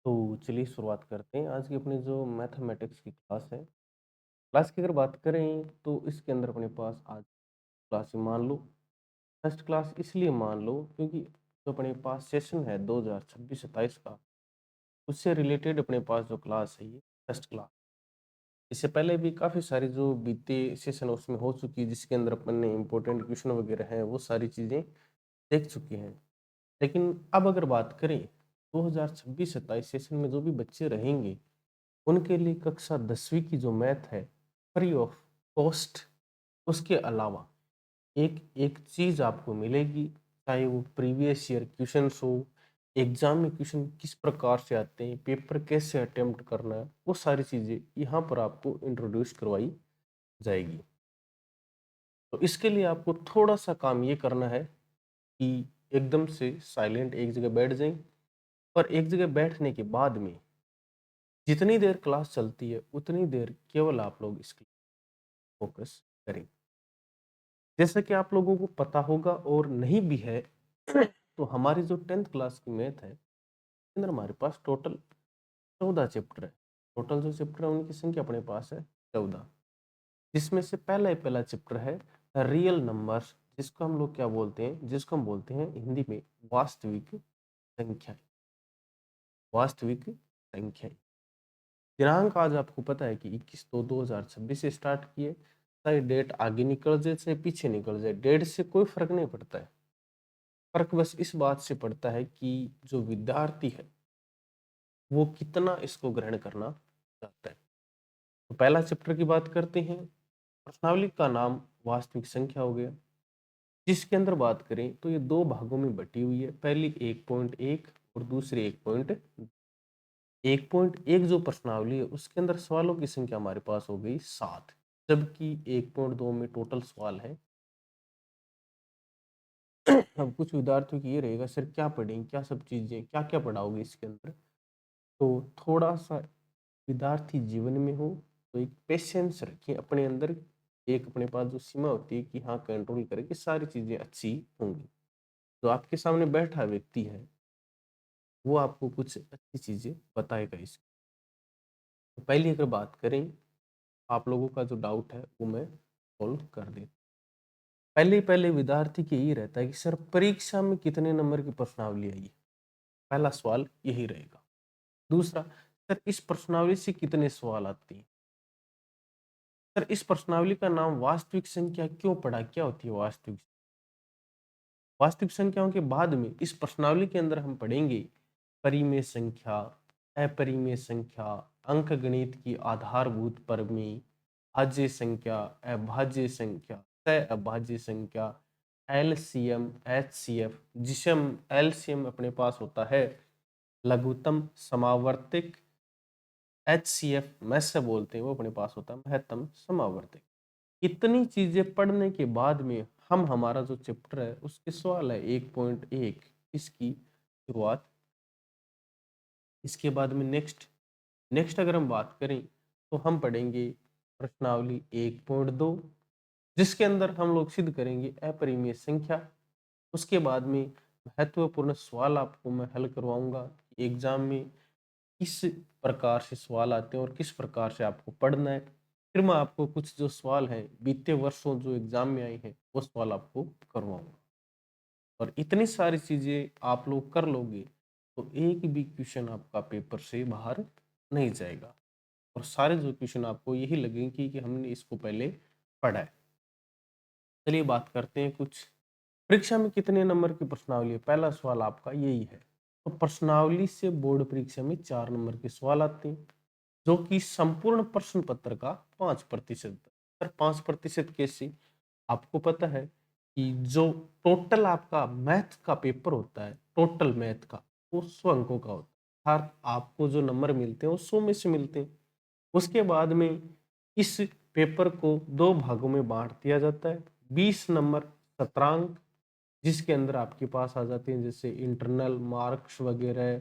तो चलिए शुरुआत करते हैं। आज की अपनी जो मैथमेटिक्स की क्लास है, क्लास की अगर बात करें तो इसके अंदर अपने पास आज क्लास मान लो फर्स्ट क्लास इसलिए मान लो क्योंकि जो अपने पास सेशन है 2026-27 का, उससे रिलेटेड अपने पास जो क्लास है ये फर्स्ट क्लास। इससे पहले भी काफ़ी सारी जो बीते सेशन उसमें हो चुकी है, जिसके अंदर अपन ने इम्पोर्टेंट क्वेश्चन वगैरह हैं वो सारी चीज़ें देख चुके हैं। लेकिन अब अगर बात करें 2026-27 सेशन में जो भी बच्चे रहेंगे, उनके लिए कक्षा 10वीं की जो मैथ है फ्री ऑफ कॉस्ट, उसके अलावा एक एक चीज़ आपको मिलेगी, चाहे वो प्रीवियस ईयर क्वेश्चंस हो, एग्जाम में क्वेश्चन किस प्रकार से आते हैं, पेपर कैसे अटेम्प्ट करना है, वो सारी चीज़ें यहाँ पर आपको इंट्रोड्यूस करवाई जाएगी। तो इसके लिए आपको थोड़ा सा काम ये करना है कि एकदम से साइलेंट एक जगह बैठ जाएं, और एक जगह बैठने के बाद में जितनी देर क्लास चलती है उतनी देर केवल आप लोग इसकी फोकस करें। जैसा कि आप लोगों को पता होगा और नहीं भी है तो हमारी जो 10th क्लास की मैथ है, इसके अंदर हमारे पास टोटल 14 चैप्टर है। टोटल जो चैप्टर है उनकी संख्या अपने पास है 14, जिसमें से पहला ही पहला चैप्टर है रियल नंबर्स, जिसको हम लोग क्या बोलते हैं, जिसको हम बोलते हैं हिंदी में वास्तविक संख्याएं। वास्तविक संख्याएं। दिनांक आज आपको पता है कि 21/2/2026 से स्टार्ट किए। चाहे डेट आगे निकल जाए चाहे पीछे निकल जाए, डेट से कोई फर्क नहीं पड़ता है। फर्क बस इस बात से पड़ता है कि जो विद्यार्थी है वो कितना इसको ग्रहण करना चाहता है। तो पहला चैप्टर की बात करते हैं। प्रश्नावली का नाम वास्तविक संख्या हो गया, जिसके अंदर बात करें तो ये दो भागों में बटी हुई है। पहली 1.1 और दूसरी 1.1 जो प्रश्नावली है उसके अंदर सवालों की संख्या हमारे पास हो गई 7, जबकि 1.2 में टोटल सवाल है। अब कुछ विद्यार्थियों की ये रहेगा, सर क्या पढ़ेंगे, क्या सब चीजें, क्या क्या पढ़ाओगे इसके अंदर। तो थोड़ा सा विद्यार्थी जीवन में हो तो एक पेशेंस रखिए अपने अंदर। एक अपने पास जो सीमा होती है कि हाँ कंट्रोल करें कि सारी चीजें अच्छी होंगी। तो आपके सामने बैठा व्यक्ति है वो आपको कुछ अच्छी चीजें बताएगा इसकी। तो पहली अगर बात करें, आप लोगों का जो डाउट है वो मैं सॉल्व कर देता। पहले पहले विद्यार्थी के यही रहता है कि सर परीक्षा में कितने नंबर की प्रश्नावली आई है। पहला सवाल यही रहेगा। दूसरा, सर इस प्रश्नावली से कितने सवाल आते हैं। सर इस प्रश्नावली का नाम वास्तविक संख्या क्यों पड़ा, क्या होती है वास्तविक। वास्तविक संख्याओं के बाद में इस प्रश्नावली के अंदर हम पढ़ेंगे परिमेय संख्या, अपरिमेय संख्या, अंकगणित की आधारभूत प्रमेय, भाज्य संख्या, अभाज्य संख्या, सहअभाज्य संख्या, एलसीएम, एचसीएफ, जिसे हम एलसीएम अपने पास होता है लघुत्तम समावर्तिक, एचसीएफ मैथ से बोलते हैं वो अपने पास होता है महत्तम समावर्तिक। इतनी चीजें पढ़ने के बाद में हम हमारा जो चैप्टर है उसके सवाल है 1.1 इसकी शुरुआत। इसके बाद में नेक्स्ट नेक्स्ट अगर हम बात करें तो हम पढ़ेंगे प्रश्नावली 1.2, जिसके अंदर हम लोग सिद्ध करेंगे अपरिमेय संख्या। उसके बाद में महत्वपूर्ण सवाल आपको मैं हल करवाऊंगा एग्जाम में किस प्रकार से सवाल आते हैं और किस प्रकार से आपको पढ़ना है। फिर मैं आपको कुछ जो सवाल हैं बीते वर्षों जो एग्जाम में आए हैं वो सवाल आपको करवाऊंगा। और इतनी सारी चीजें आप लोग कर लोगे तो एक भी क्वेश्चन आपका पेपर से बाहर नहीं जाएगा, और सारे जो क्वेश्चन आपको यही लगेंगे कि हमने इसको पहले पढ़ा है। चलिए बात करते हैं कुछ परीक्षा में कितने नंबर की प्रश्नावली है। पहला सवाल आपका यही है। तो प्रश्नावली से बोर्ड परीक्षा में 4 नंबर के सवाल आते हैं, जो कि संपूर्ण प्रश्न पत्र का 5%। सर 5% कैसे, आपको पता है कि जो टोटल आपका मैथ का पेपर होता है, टोटल मैथ का वो 100 अंकों का होता है। अर्थात आपको जो नंबर मिलते हैं वो 100 में से मिलते हैं। उसके बाद में इस पेपर को दो भागों में बांट दिया जाता है। 20 नंबर सत्रांक, जिसके अंदर आपके पास आ जाते हैं जैसे इंटरनल मार्क्स वगैरह,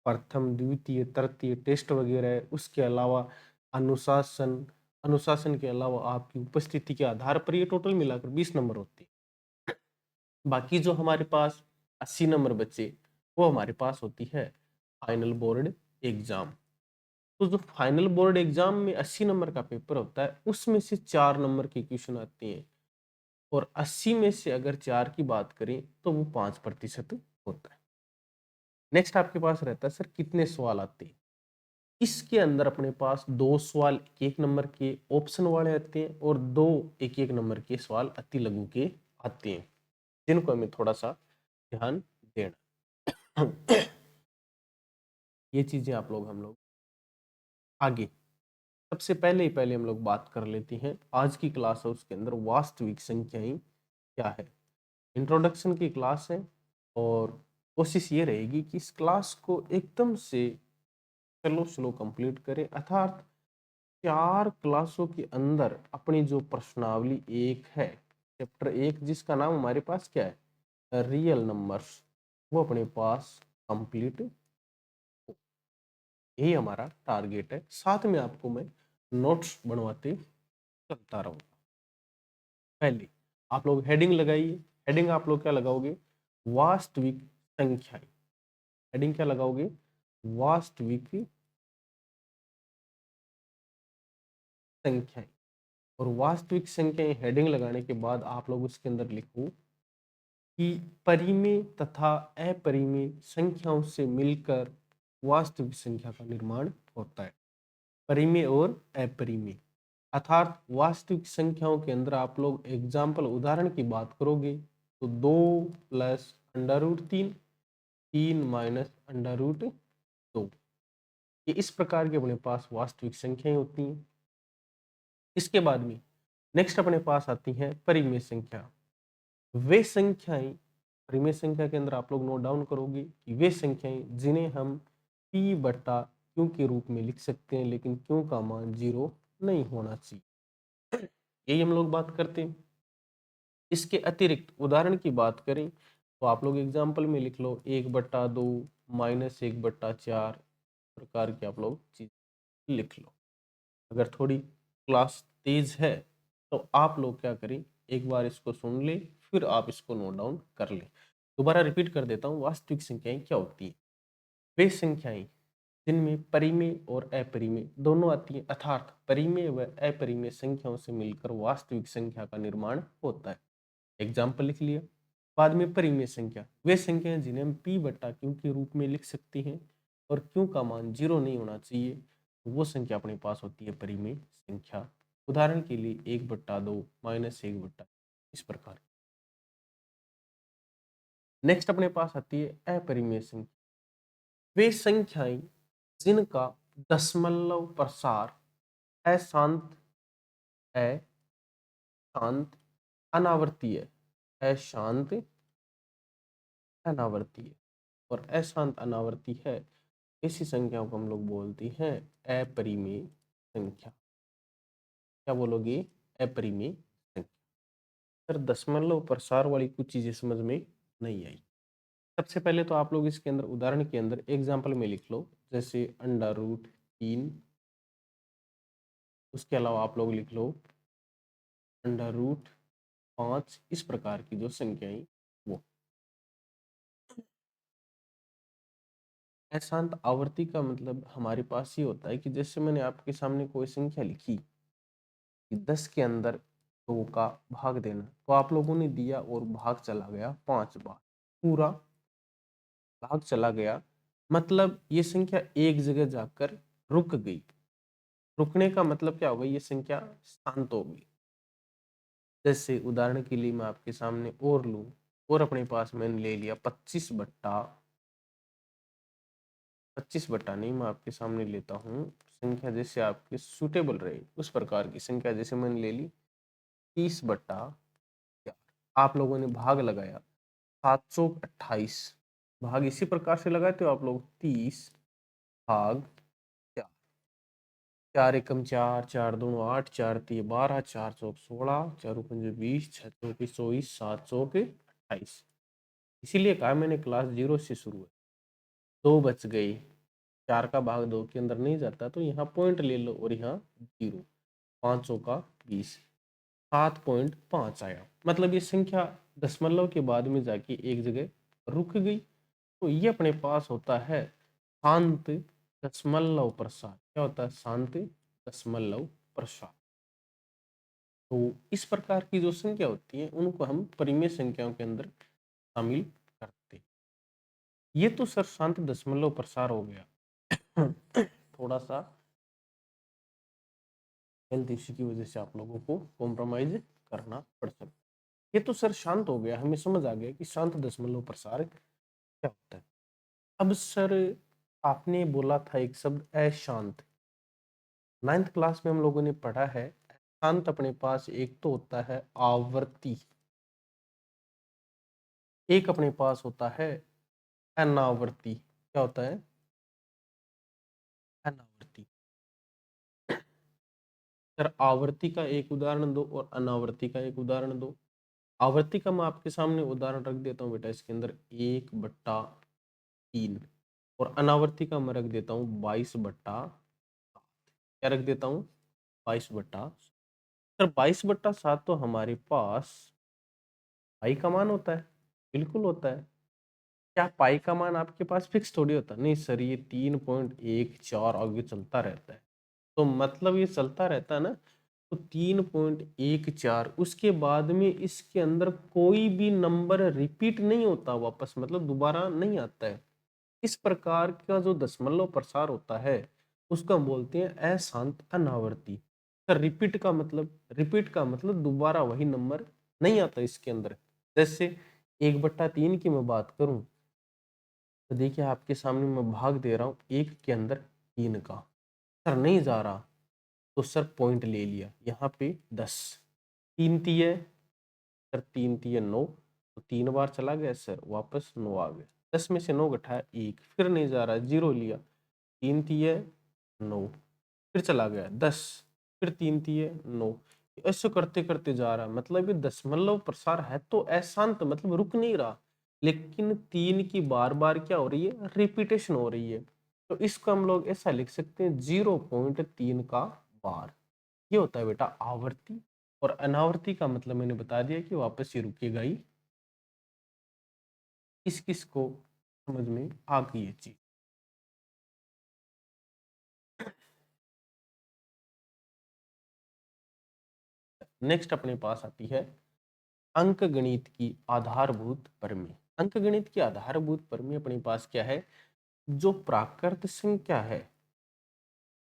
प्रथम द्वितीय तृतीय टेस्ट वगैरह। उसके अलावा अनुशासन, अनुशासन के अलावा आपकी उपस्थिति के आधार पर ये टोटल मिलाकर 20 नंबर होते हैं। बाकी जो हमारे पास 80 नंबर बचे वो हमारे पास होती है फाइनल बोर्ड एग्जाम। तो जो फाइनल बोर्ड एग्जाम में 80 नंबर का पेपर होता है उसमें से 4 नंबर के क्वेश्चन आते हैं, और 80 में से अगर 4 की बात करें तो वो 5% होता है। नेक्स्ट आपके पास रहता है सर कितने सवाल आते हैं। इसके अंदर अपने पास 2 सवाल 1 नंबर के ऑप्शन वाले आते हैं और 2 1-1 नंबर के सवाल अति लघु के आते हैं, जिनको हमें थोड़ा सा ध्यान देना। ये चीजें आप लोग हम लोग आगे सबसे पहले हम लोग बात कर लेते हैं आज की क्लास है उसके अंदर वास्तविक संख्याएं क्या है। इंट्रोडक्शन की क्लास है और कोशिश ये रहेगी कि इस क्लास को एकदम से स्लो कंप्लीट करें, अर्थात 4 क्लासों के अंदर अपनी जो प्रश्नावली 1 है, चैप्टर 1 जिसका नाम हमारे पास क्या है, रियल नंबर्स, वो अपने पास कंप्लीट हो। यही हमारा टारगेट है। साथ में आपको मैं नोट्स बनवाते चलता रहूंगा। पहले आप लोग हेडिंग लगाइए। हेडिंग आप लोग क्या लगाओगे, वास्तविक संख्याएं। हेडिंग क्या लगाओगे, वास्तविक संख्याएं। और वास्तविक संख्याएं हेडिंग लगाने के बाद आप लोग उसके अंदर लिखो कि परिमेय तथा अपरिमेय संख्याओं से मिलकर वास्तविक संख्या का निर्माण होता है। परिमेय और अपरिमेय अर्थात वास्तविक संख्याओं के अंदर आप लोग एग्जाम्पल उदाहरण की बात करोगे तो 2 plus under root 3, 3 minus under root 2, ये इस प्रकार के अपने पास वास्तविक संख्याएं होती हैं। इसके बाद में नेक्स्ट अपने पास आती है परिमेय संख्या। वे संख्याएं, परिमेय संख्या के अंदर आप लोग नोट डाउन करोगे कि वे संख्याएं जिन्हें हम p बटा q के रूप में लिख सकते हैं, लेकिन q का मान 0 नहीं होना चाहिए। यही हम लोग बात करते हैं। इसके अतिरिक्त उदाहरण की बात करें तो आप लोग एग्जाम्पल में लिख लो 1/2 माइनस 1/4 प्रकार की आप लोग चीज लिख लो। अगर थोड़ी क्लास तेज है तो आप लोग क्या करें, एक बार इसको सुन ले फिर आप इसको नोट डाउन कर ले। दोबारा रिपीट कर देता हूँ, वास्तविक संख्याएं क्या होती है, वे संख्याएं जिनमें परिमेय और अपरिमेय दोनों आती है, अर्थात परिमेय व अपरिमेय संख्याओं से मिलकर वास्तविक संख्या का निर्माण होता है। एग्जाम्पल लिख लिया। बाद में परिमेय संख्या, वे संख्याएं जिन्हें हम p बटा q के रूप में लिख सकते हैं और q का मान 0 नहीं होना चाहिए, वो संख्या अपने पास होती है परिमेय संख्या। उदाहरण के लिए 1/2 माइनस 1/, इस प्रकार। नेक्स्ट अपने पास आती है अपरिमेय संख्या। वे संख्याएं जिनका दशमलव प्रसार अशांत अशांत अनावर्तीय अशांत अनावर्तीय और अशांत अनावर्ती है, इसी संख्याओं को हम लोग बोलते हैं अपरिमेय संख्या। क्या बोलोगे, अपरिमेय संख्या। सर दशमलव प्रसार वाली कुछ चीजें समझ में नहीं आई। सबसे पहले तो आप लोग इसके अंदर उदाहरण के अंदर एग्जाम्पल में लिख लो, जैसे अंडर रूट 3। उसके अलावा आप लोग लिख लो अंडर रूट 5, इस प्रकार की जो संख्याएं वो। अशांत आवर्ती का मतलब हमारे पास ये होता है कि जैसे मैंने आपके सामने कोई संख्या लिखी कि 10 के अंदर 2 का भाग देना, तो आप लोगों ने दिया और भाग चला गया 5 बार, पूरा भाग चला गया, मतलब ये संख्या एक जगह जाकर रुक गई। रुकने का मतलब क्या होगा, ये संख्या शांत हो गई। जैसे उदाहरण के लिए मैं आपके सामने और लूं, और अपने पास मैंने ले लिया 25/, नहीं, मैं आपके सामने लेता हूँ संख्या जैसे आपके सुटेबल रहे उस प्रकार की संख्या। जैसे मैंने ले ली 30/4, आप लोगों ने भाग लगाया 728, भाग इसी प्रकार से लगाते हो आप लोग, 30/4, 4 एकम 4, 4 दूनी 8, 4 तिये 12, 4 चौक 16, 4 पंजे 20, 6 चौके 24, 7 चौके 28। इसीलिए कहा मैंने क्लास 0 से शुरू है। 2 बच गई, 4 का भाग 2 के अंदर नहीं जाता, तो यहाँ पॉइंट ले लो और यहाँ 0, 5 चौका 20, 7.5 आया, मतलब ये संख्या दशमलव के बाद में जाके एक जगह रुक गई। तो ये अपने पास होता है शांत दशमलव प्रसार क्या होता है? शांत दशमलव प्रसार। तो इस प्रकार की जो संख्या होती है उनको हम परिमेय संख्याओं के अंदर शामिल करते हैं। ये तो सर शांत दशमलव प्रसार हो गया। थोड़ा सा हेल्थ इश्यू की वजह से आप लोगों को कॉम्प्रोमाइज करना पड़ सकता है। ये तो सर शांत हो गया, हमें समझ आ गया कि शांत दशमलव प्रसार क्या होता है। अब सर आपने बोला था एक शब्द अशांत। 9th क्लास में हम लोगों ने पढ़ा है शांत अपने पास एक तो होता है आवर्ती, एक अपने पास होता है अनावर्ती। क्या होता है? अनावर्ती। सर आवर्ती का एक उदाहरण दो और अनावर्ती का एक उदाहरण दो। आवर्ती का मैं आपके सामने उदाहरण रख देता हूँ बेटा, इसके अंदर 1/3 और अनावर्ती का मैं रख देता हूँ 22/7। क्या रख देता हूँ? 22/7। सर 22/7 तो हमारे पास पाई का मान होता है, बिल्कुल होता है। क्या पाई का मान आपके पास फिक्स थोड़ी होता है? नहीं सर, ये 3.14 आगे चलता रहता है। तो मतलब ये चलता रहता है ना, तो 3.14 उसके बाद में इसके अंदर कोई भी नंबर रिपीट नहीं होता वापस, मतलब दोबारा नहीं आता है। इस प्रकार का जो दशमलव प्रसार होता है उसको हम बोलते हैं अशांत अनावर्ती। सर रिपीट का मतलब दोबारा वही नंबर नहीं आता इसके अंदर। जैसे 1/3 की मैं बात करूं तो देखिए आपके सामने मैं भाग दे रहा हूं एक के अंदर 3 का। सर नहीं जा रहा तो सर पॉइंट ले लिया यहाँ पे 10। 3 तिये सर 3 तिये 9, तो 3 बार चला गया सर, वापस 9 आ गया। 10 में से 9 घटाया 1, फिर नहीं जा रहा, 0 लिया। 3 तिये 9, फिर चला गया 10, फिर 3 तिये 9। ऐसे करते करते जा रहा है, मतलब ये दशमलव प्रसार है तो अशांत, मतलब रुक नहीं रहा, लेकिन 3 की बार बार क्या हो रही है? रिपीटेशन हो रही है। तो इसको हम लोग ऐसा लिख सकते हैं 0.3 का बार। ये होता है बेटा आवर्ती। और अनावर्ती का मतलब मैंने बता दिया कि वापस ये रुकेगा ही। किस को समझ में आ गई ये चीज? नेक्स्ट अपने पास आती है अंक गणित की आधारभूत प्रमेय। अंक गणित की आधारभूत प्रमेय अपने पास क्या है? जो प्राकृत संख्या है,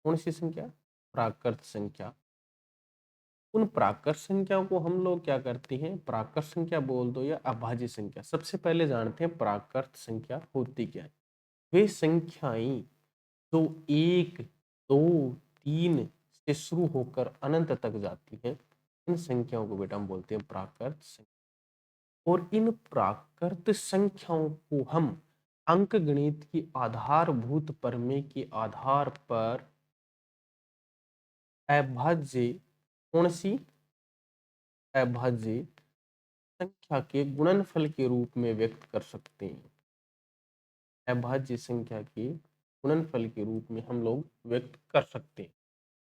कौन सी संख्या? प्राकृत संख्या। उन प्राकृत संख्याओं को हम लोग क्या करते हैं? प्राकृत संख्या बोल दो या अभाज्य संख्या। सबसे पहले जानते हैं प्राकृत संख्या होती क्या है। वे संख्याएं जो 1, 2, 3 से शुरू होकर अनंत तक जाती हैं, इन संख्याओं को बेटा हम बोलते हैं प्राकृत संख्या। और इन प्राकृत संख्याओं को हम अंक गणित की आधारभूत प्रमेय के आधार पर अभाज्य, कौन सी? अभाज्य संख्या के गुणनफल के रूप में व्यक्त कर सकते हैं। अभाज्य संख्या के गुणनफल के रूप में हम लोग व्यक्त कर सकते हैं।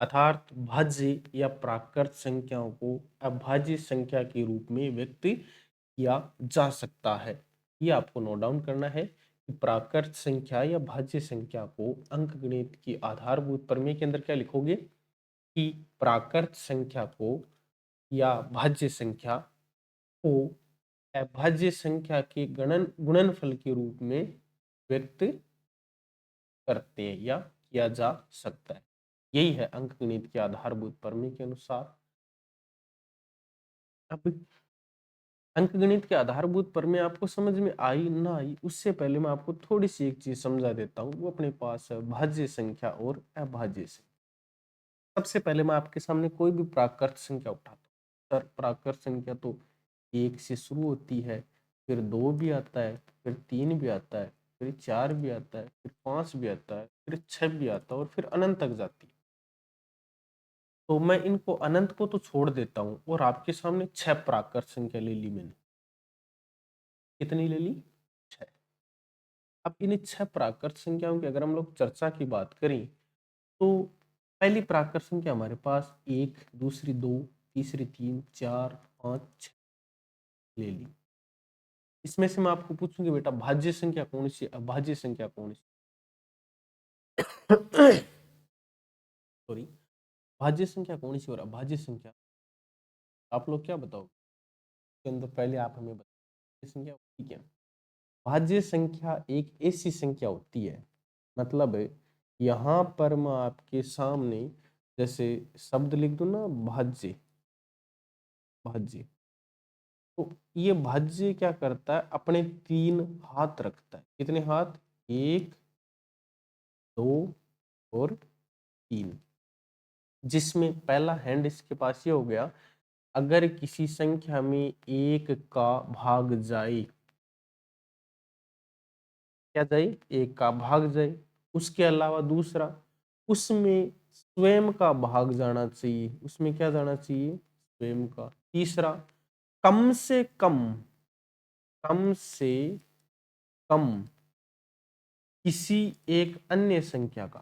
अर्थात भाज्य या प्राकृत संख्याओं को अभाज्य संख्या के रूप में व्यक्त किया जा सकता है। ये आपको नोट डाउन करना है कि प्राकृत संख्या या भाज्य संख्या को अंकगणित की आधारभूत प्रमेय के अंदर क्या लिखोगे कि प्राकृत संख्या को या भाज्य संख्या को अभाज्य संख्या के गुणनफल के रूप में व्यक्त करते हैं या किया जा सकता है। यही है अंकगणित के आधारभूत प्रमेय के अनुसार। अब अंकगणित के आधारभूत प्रमेय आपको समझ में आई ना आई, उससे पहले मैं आपको थोड़ी सी एक चीज समझा देता हूँ। वो अपने पास है भाज्य संख्या और अभाज्य संख्या। सबसे पहले मैं आपके सामने कोई भी प्राकृत संख्या उठाता हूँ। सर प्राकृत संख्या तो 1 से शुरू होती है, फिर 2 भी आता है, फिर 3 भी आता है, फिर 4 भी आता है, फिर 5 भी आता है, फिर 6 भी आता है और फिर अनंत तक जाती है। तो मैं इनको अनंत को तो छोड़ देता हूँ और आपके सामने 6 प्राकृत संख्या ले ली मैंने। कितनी ले ली? 6। अब इन 6 प्राकृत संख्याओं की अगर हम लोग चर्चा की बात करें तो पहली प्राकृत संख्या हमारे पास 1, दूसरी 2, तीसरी 3, 4, 5, 6 ले ली। इसमें से मैं आपको पूछूंगी बेटा भाज्य संख्या कौन सी, अभाज्य संख्या कौन सी? भाज्य संख्या कौन सी हो रहा है? भाज्य संख्या आप लोग क्या बताओ इसके अंदर, पहले आप हमें बताओ संख्या होती क्या? भाज्य संख्या एक ऐसी संख्या होती है, मतलब यहाँ पर मैं आपके सामने जैसे शब्द लिख दूं ना, भाज्य, भाज्य, तो ये भाज्य क्या करता है, अपने 3 हाथ रखता है। कितने हाथ? 1, 2 और 3। जिसमें पहला हैंड इसके पास ये हो गया, अगर किसी संख्या में 1 का भाग जाए, क्या जाए? 1 का भाग जाए। उसके अलावा दूसरा, उसमें स्वयं का भाग जाना चाहिए। उसमें क्या जाना चाहिए? स्वयं का। तीसरा, कम से कम, कम से कम किसी एक अन्य संख्या का,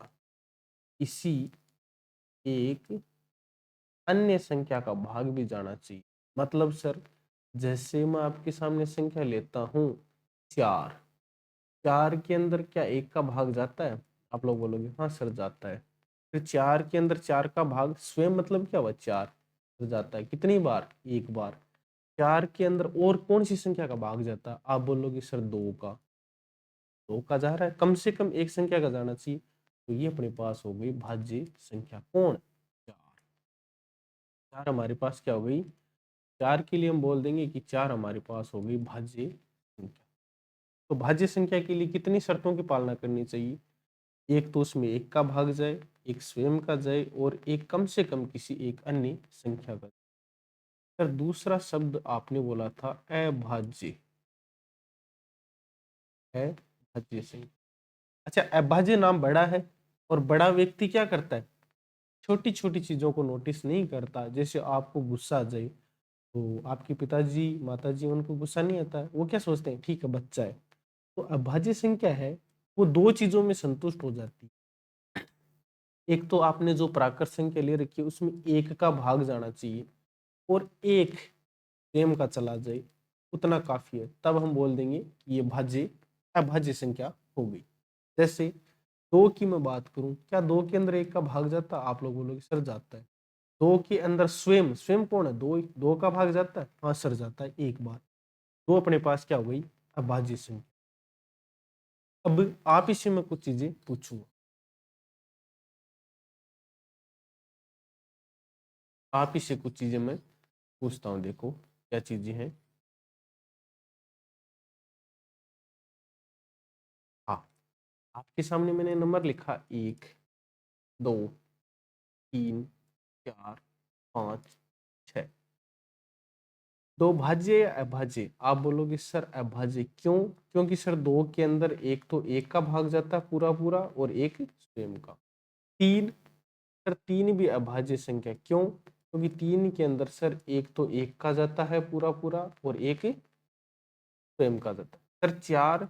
किसी एक अन्य संख्या का भाग भी जाना चाहिए। मतलब सर, जैसे मैं आपके सामने संख्या लेता हूं 4, 4 के अंदर क्या 1 का भाग जाता है? आप लोग बोलोगे हाँ सर जाता है। फिर 4 के अंदर 4 का भाग स्वयं मतलब क्या हुआ? 4 जाता है। कितनी बार? 1 बार। 4 के अंदर और कौन सी संख्या का भाग जाता है? आप बोलोगे सर 2 का। 2 का जा रहा है, कम से कम एक संख्या का जाना चाहिए। तो ये अपने पास हो गई भाज्य संख्या। कौन? 4। 4 हमारे पास क्या हो गई? 4 के लिए हम बोल देंगे कि 4 हमारे पास हो गई भाज्य संख्या। तो भाज्य संख्या के लिए कितनी शर्तों की पालना करनी चाहिए? एक तो उसमें 1 का भाग जाए, एक स्वयं का जाए, और एक कम से कम किसी एक अन्य संख्या का। सर दूसरा शब्द आपने बोला था अभाज्य, अभाज्य संख्या। अच्छा, अभाज्य नाम बड़ा है, और बड़ा व्यक्ति क्या करता है? छोटी छोटी चीजों को नोटिस नहीं करता। जैसे आपको गुस्सा आ जाए, तो आपके पिताजी माताजी उनको गुस्सा नहीं आता है, वो क्या सोचते हैं? ठीक है, बच्चा है। तो अभाज्य संख्या है, वो 2 चीजों में संतुष्ट हो जाती है। एक तो आपने जो प्राकृत संख्या ले रखी है उसमें 1 का भाग जाना चाहिए, और 1 स्वयं का चला जाए, उतना काफी है। तब हम बोल देंगे कि ये भाज्य अभाज्य संख्या हो गई। जैसे 2 की मैं बात करूं, क्या 2 के अंदर 1 का भाग जाता है? आप लोग बोलोगे सर जाता है। 2 के अंदर स्वयं, स्वयं कौन है? 2 का भाग जाता है? हाँ सर जाता है, 1 बार। 2 अपने पास क्या हो गई? अभाज्य संख्या। अब आप इससे मैं कुछ चीजें पूछूंगा, आप इससे कुछ चीजें मैं पूछता हूँ। देखो क्या चीजें हैं। हाँ, आपके सामने मैंने नंबर लिखा 1, 2, 3, 4, 5, 6। दो भाज्य या अभाज्य? आप बोलोगे सर अभाज्य क्यों? क्योंकि सर 2 के अंदर एक तो 1 का भाग जाता है पूरा पूरा, और एक स्वयं का। 3, सर 3 भी अभाज्य संख्या। क्यों? क्योंकि 3 के अंदर सर एक तो 1 का जाता है पूरा पूरा, और एक स्वयं का जाता है। सर 4,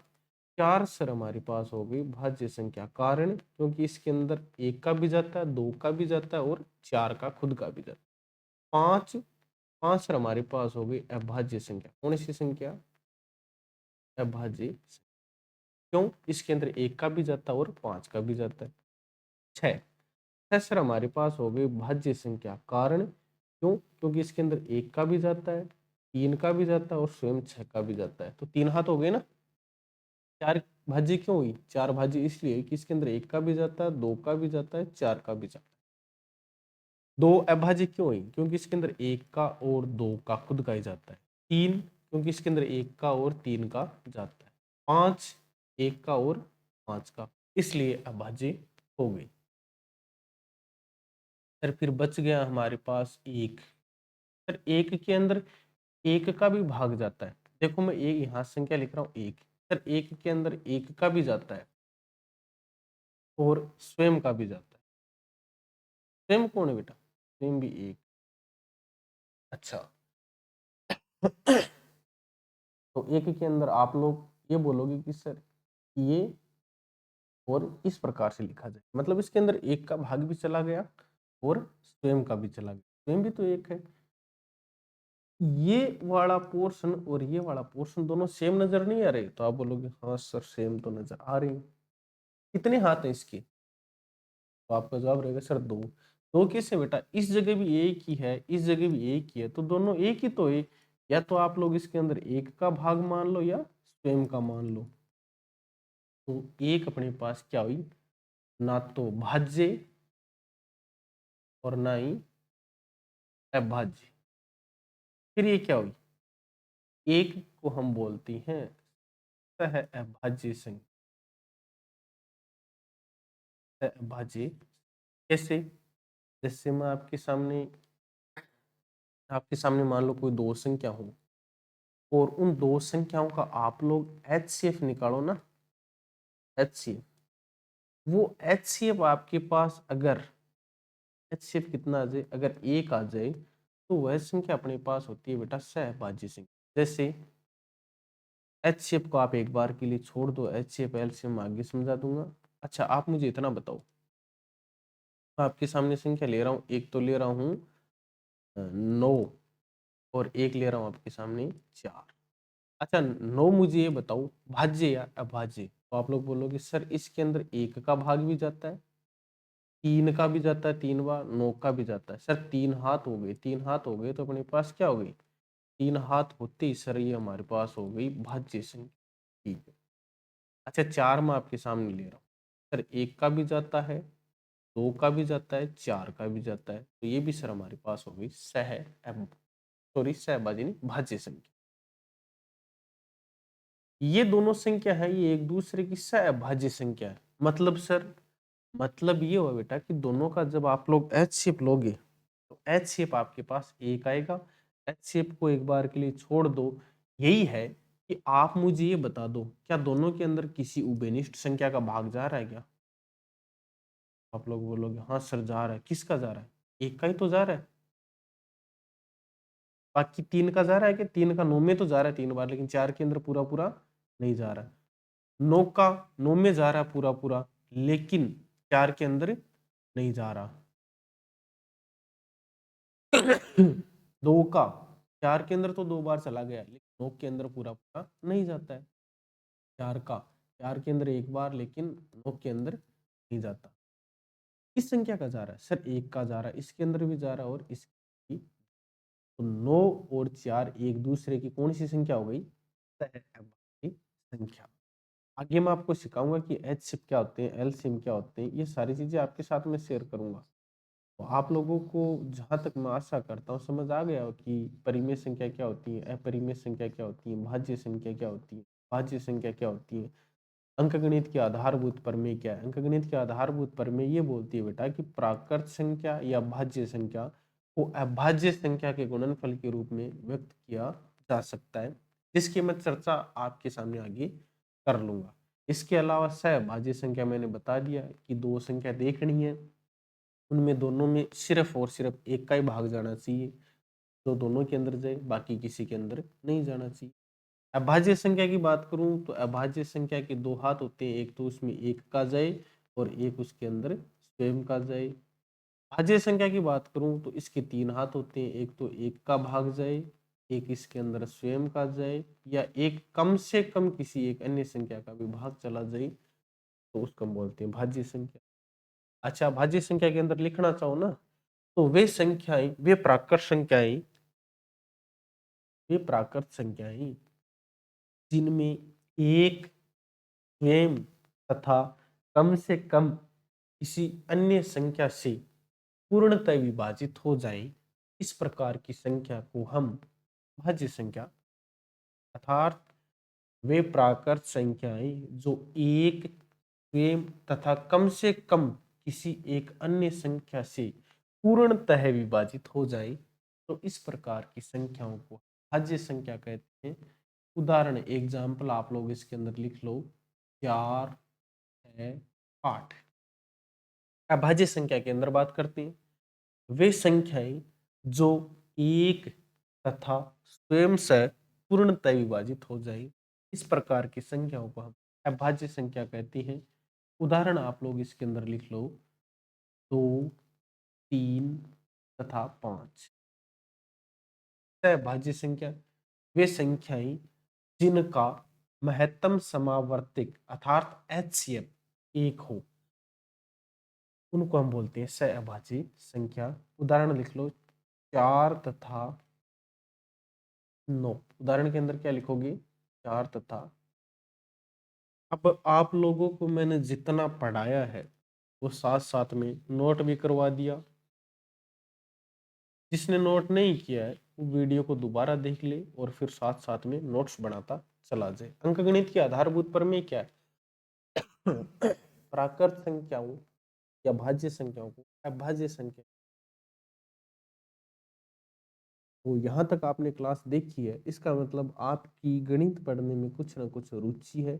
4 सर हमारे पास हो गई भाज्य संख्या। कारण क्योंकि इसके अंदर 1 का भी जाता है, 2 का भी जाता है, और 4 का खुद का भी जाता है। 5, 5 सर हमारे पास हो गई अभाज्य संख्या। कौन सी संख्या? अभाज्य। क्यों? इसके अंदर 1 का भी जाता है और 5 का भी जाता है। 6, 6 सर हमारे पास हो गई भाज्य संख्या। कारण क्यों? क्योंकि इसके अंदर 1 का भी जाता है, 3 का भी जाता है, और स्वयं 6 का भी जाता है। तो 3 हाथ हो गए ना। 4 भाज्य क्यों हुई? 4 भाज्य इसलिए कि इसके अंदर 1 का भी जाता है, 2 का भी जाता है, 4 का भी जाता है। 2 अभाज्य क्यों हुई? क्योंकि इसके अंदर 1 का और 2 का खुद का ही जाता है। 3, क्योंकि इसके अंदर 1 का और 3 का जाता है। 5, 1 का और 5 का, इसलिए अभाज्य हो गई। सर फिर बच गया हमारे पास 1। सर 1 के अंदर 1 का भी भाग जाता है। देखो मैं एक यहाँ संख्या लिख रहा हूँ 1। सर 1 के अंदर 1 का भी जाता है, और स्वयं का भी जाता है। स्वयं कौन है बेटा? स्वयं भी 1। अच्छा। तो 1 के अंदर आप लोग ये बोलोगे कि सर ये और इस प्रकार से लिखा जाए, मतलब इसके अंदर 1 का भाग भी चला गया और स्वयं का भी चला गया। स्वयं भी तो 1 है। ये वाला पोर्शन और ये वाला पोर्शन दोनों सेम नजर नहीं आ रहे? तो आप बोलोगे हाँ सर सेम तो नजर आ रही है। कितने हाथ हैं इसके? तो आपका जवाब रहेगा सर 2। दो कैसे बेटा, इस जगह भी एक ही है, इस जगह भी एक ही है, तो दोनों एक ही तो है। या तो आप लोग इसके अंदर एक का भाग मान लो या स्वयं का मान लो। तो एक अपने पास क्या हुई, ना तो भाज्य और ना ही अभाज्य। फिर ये क्या हुई, एक को हम बोलते हैं सह अभाज्य संख्या। सह अभाज्य कैसे, जैसे मैं आपके सामने मान लो कोई दो संख्या हो, और उन दो संख्याओं का आप लोग एचसीएफ निकालो ना। एचसीएफ, वो एचसीएफ आपके पास अगर एचसीएफ कितना आ जाए, अगर एक आ जाए, तो वह संख्या अपने पास होती है बेटा सहभाज्य संख्या। जैसे एचसीएफ को आप एक बार के लिए छोड़ दो, एचसीएफ एलसीएम आगे समझा दूंगा। अच्छा, आप मुझे इतना बताओ, मैं आपके सामने संख्या ले रहा हूँ, एक तो ले रहा हूँ 9, और एक ले रहा हूँ आपके सामने 4। अच्छा, 9 मुझे ये बताओ भाज्य या अभाज्य। तो आप लोग बोलोगे सर इसके अंदर एक का भाग भी जाता है, 3 का भी जाता है, 3 बार 9 का भी जाता है। सर 3 हाथ हो गए, 3 हाथ हो गए तो अपने पास क्या हो गई, 3 हाथ होते ही सर ये हमारे पास हो गई भाज्य संख्या। ठीक है। अच्छा, 4 मैं आपके सामने ले रहा हूँ, सर एक का भी जाता है, 2 का भी जाता है, 4 का भी जाता है, तो ये भी सर हमारे पास हो गई सॉरी सहभाज्य नहीं भाज्य संख्या। ये दोनों संख्या है, ये एक दूसरे की सहभाज्य संख्या है। मतलब सर, मतलब ये हुआ बेटा कि दोनों का जब आप लोग एचसीएफ लोगे, तो एचसीएफ आपके पास एक आएगा। एचसीएफ को एक बार के लिए छोड़ दो। यही है कि आप मुझे ये बता दो, क्या दोनों के अंदर किसी उभयनिष्ठ संख्या का भाग जा रहा है क्या? आप लोग बोलोगे हाँ सर जा रहा है। किसका जा रहा है? एक का ही तो जा रहा है। बाकी 3 का जा रहा है कि 3 का 9 में तो जा रहा है 3 बार, लेकिन 4 के अंदर पूरा पूरा नहीं जा रहा है। 9 का 9 में जा रहा है पूरा पूरा, लेकिन 4 के अंदर नहीं जा रहा। 2 का 4 के अंदर तो 2 बार चला गया, लेकिन 9 के अंदर पूरा पूरा नहीं जाता है। 4 का 4 के अंदर एक बार, लेकिन 9 के अंदर नहीं जाता। किस संख्या का जा रहा है? सर एक का जा रहा है, इसके अंदर भी जा रहा है और इसकी। तो 9 और 4 एक दूसरे की कौन सी संख्या हो गई? सहअभाज्य संख्या। आगे मैं आपको सिखाऊंगा कि एचसीएफ क्या होते हैं, एलसीएम क्या होते हैं, ये सारी चीजें आपके साथ में शेयर करूंगा। तो आप लोगों को जहां तक मैं आशा करता हूँ समझ आ गया हो कि परिमेय संख्या क्या होती है, अपरिमेय संख्या क्या होती है, भाज्य संख्या क्या होती है, भाज्य संख्या क्या होती है। अंकगणित की आधारभूत प्रमेय क्या है? अंकगणित की आधारभूत प्रमेय ये बोलती है बेटा कि प्राकृत संख्या या भाज्य संख्या को अभाज्य संख्या के गुणनफल के रूप में व्यक्त किया जा सकता है, जिसकी मैं चर्चा आपके सामने आगे कर लूंगा। इसके अलावा सहभाज्य संख्या मैंने बता दिया कि दो संख्या देखनी है, उनमें दोनों में सिर्फ और सिर्फ एक का ही भाग जाना चाहिए, जो दोनों के अंदर जाए, बाकी किसी के अंदर नहीं जाना चाहिए। अभाज्य संख्या की बात करूं तो अभाज्य संख्या के दो हाथ होते हैं, एक तो उसमें एक का जाए और एक उसके अंदर स्वयं का जाए। भाज्य संख्या की बात करूं तो इसके तीन हाथ होते हैं, एक तो एक का भाग जाए, एक इसके अंदर स्वयं का जाए, या एक कम से कम किसी एक अन्य संख्या का भी भाग चला जाए, तो उसको हम बोलते हैं भाज्य संख्या। अच्छा, भाज्य संख्या के अंदर लिखना चाहो ना, तो वे प्राकृत संख्याएं जिनमें एक स्वयं तथा कम से कम किसी अन्य संख्या से पूर्णतः विभाजित हो जाए, इस प्रकार की संख्या को हम भाज्य संख्या, अर्थात वे प्राकृत संख्याएं जो एक स्वयं तथा कम से कम किसी एक अन्य संख्या से पूर्णतः विभाजित हो जाए, तो इस प्रकार की संख्याओं को भाज्य संख्या कहते हैं। उदाहरण एग्जाम्पल आप लोग इसके अंदर लिख लो, 4 है 8। अभाज्य संख्या के अंदर बात करते हैं, वे संख्याएं जो एक तथा स्वयं से पूर्णतः विभाजित हो जाए, इस प्रकार की संख्याओं को हम अभाज्य संख्या कहते हैं। उदाहरण आप लोग इसके अंदर लिख लो, 2, 3 तथा 5। अभाज्य संख्या वे संख्याएं जिनका महत्तम समावर्तिक अर्थात एचसीएफ एक हो। उनको हम बोलते हैं सहअभाज्य संख्या। उदाहरण लिख लो 4 तथा 9। उदाहरण के अंदर क्या लिखोगे? 4 तथा। अब आप लोगों को मैंने जितना पढ़ाया है वो साथ साथ में नोट भी करवा दिया। जिसने नोट नहीं किया है वो वीडियो को दोबारा देख ले और फिर साथ साथ में नोट्स बनाता चला जाए। अंकगणित की आधारभूत प्रमेय क्या है? प्राकृत संख्याओं या भाज्य संख्याओं को अभाज्य संख्या। तो यहाँ तक आपने क्लास देखी है, इसका मतलब आपकी गणित पढ़ने में कुछ ना कुछ रुचि है।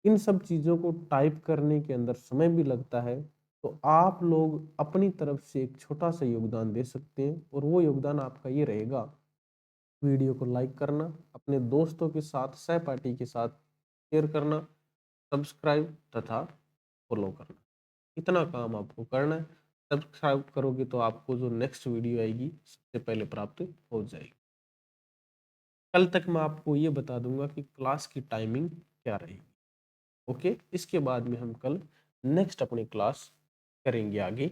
इन सब चीज़ों को टाइप करने के अंदर समय भी लगता है, तो आप लोग अपनी तरफ से एक छोटा सा योगदान दे सकते हैं और वो योगदान आपका ये रहेगा, वीडियो को लाइक करना, अपने दोस्तों के साथ सहपाठी के साथ शेयर करना, सब्सक्राइब तथा फॉलो करना। इतना काम आपको करना है। सब्सक्राइब करोगे तो आपको जो नेक्स्ट वीडियो आएगी सबसे पहले प्राप्त हो जाएगी। कल तक मैं आपको ये बता दूंगा कि क्लास की टाइमिंग क्या रहेगी। ओके, इसके बाद में हम कल नेक्स्ट अपनी क्लास करेंगे आगे।